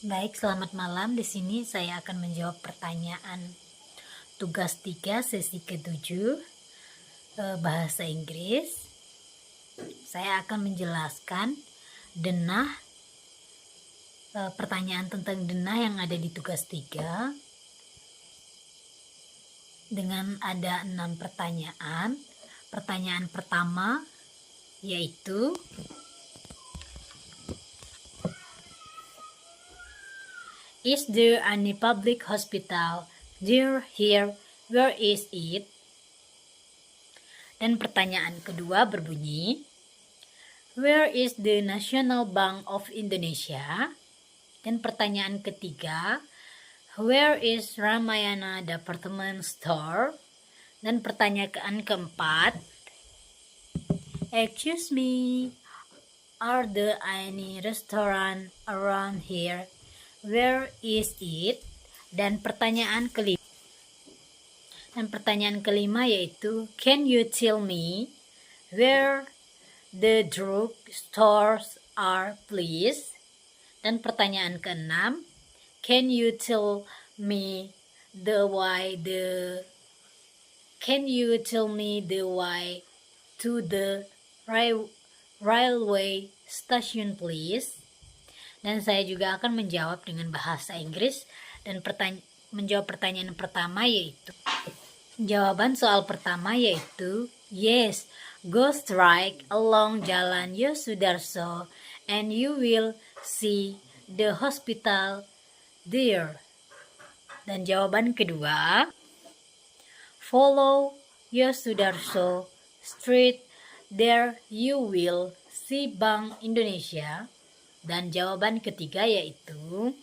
Baik, selamat malam. Di sini saya akan menjawab pertanyaan tugas 3 sesi ke-7 bahasa Inggris. Saya akan menjelaskan denah pertanyaan tentang denah yang ada di tugas 3 dengan ada 6 pertanyaan. Pertanyaan pertama yaitu is there any public hospital near here? Where is it? Dan pertanyaan kedua berbunyi, where is the National Bank of Indonesia? Dan pertanyaan ketiga, where is Ramayana Department Store? Dan pertanyaan keempat, excuse me, are there any restaurant around here? Where is it? Dan pertanyaan kelima yaitu, can you tell me where the drug stores are, please? Dan pertanyaan keenam, can you tell me the way to the railway station, please? Dan saya juga akan menjawab dengan bahasa Inggris dan menjawab pertanyaan pertama yaitu, jawaban soal pertama yaitu yes, go straight along Jalan Yosudarso and you will see the hospital there. Dan jawaban kedua, follow Yosudarso Street, there you will see Bank Indonesia. Dan jawaban ketiga yaitu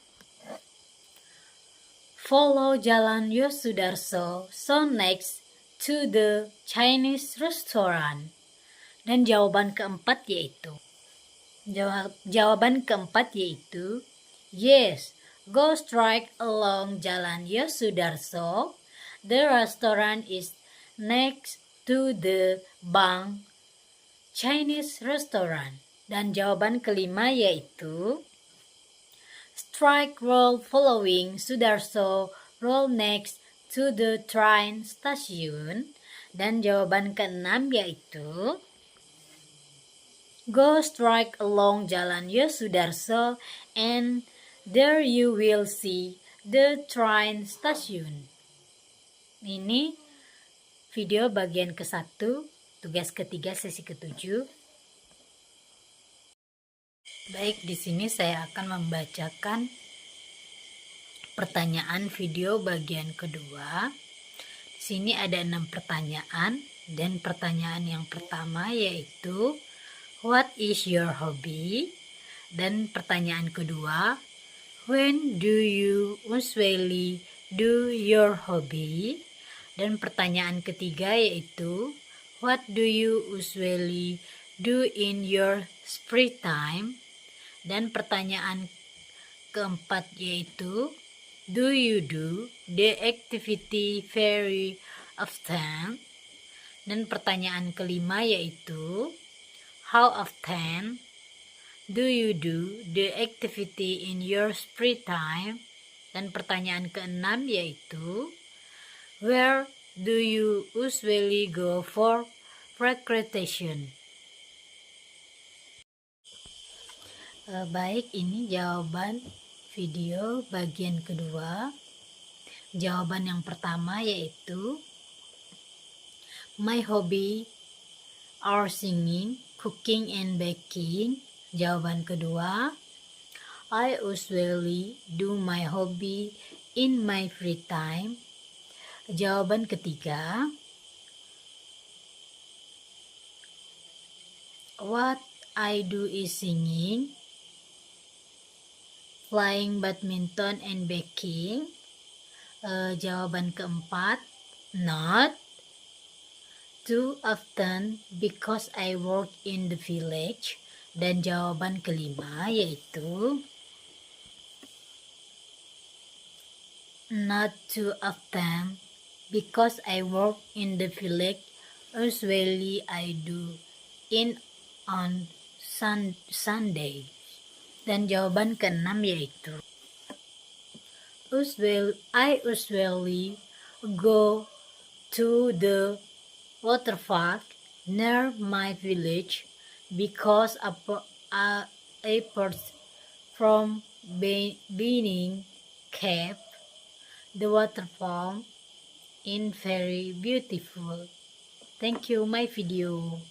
follow Jalan Yosudarso so next to the Chinese restaurant. Dan jawaban keempat yaitu yes, go straight along Jalan Yosudarso. The restaurant is next to the Bank Chinese restaurant. Dan jawaban kelima yaitu strike roll following Sudarso roll next to the train station. Dan jawaban keenam yaitu go strike along Jalan Yosudarso and there you will see the train station. Ini video bagian ke-1 tugas ketiga sesi ke-7. Baik, di sini saya akan membacakan pertanyaan video bagian kedua. Di sini ada 6 pertanyaan dan pertanyaan yang pertama yaitu what is your hobby? Dan pertanyaan kedua, when do you usually do your hobby? Dan pertanyaan ketiga yaitu what do you usually do in your free time? Dan pertanyaan keempat yaitu do you do the activity very often? Dan pertanyaan kelima yaitu how often do you do the activity in your free time? Dan pertanyaan keenam yaitu where do you usually go for recreation? Baik, ini jawaban video bagian kedua. Jawaban yang pertama yaitu my hobby are singing, cooking and baking. Jawaban kedua, I usually do my hobby in my free time. Jawaban ketiga, what I do is singing, playing badminton and baking. Jawaban keempat, not too often because I work in the village. Dan jawaban kelima yaitu not too often because I work in the village. Usually I do in on Sunday. Dan jawaban keenam yaitu I usually go to the water park near my village because a person from Benin kept the waterfall in very beautiful. Thank you, my video.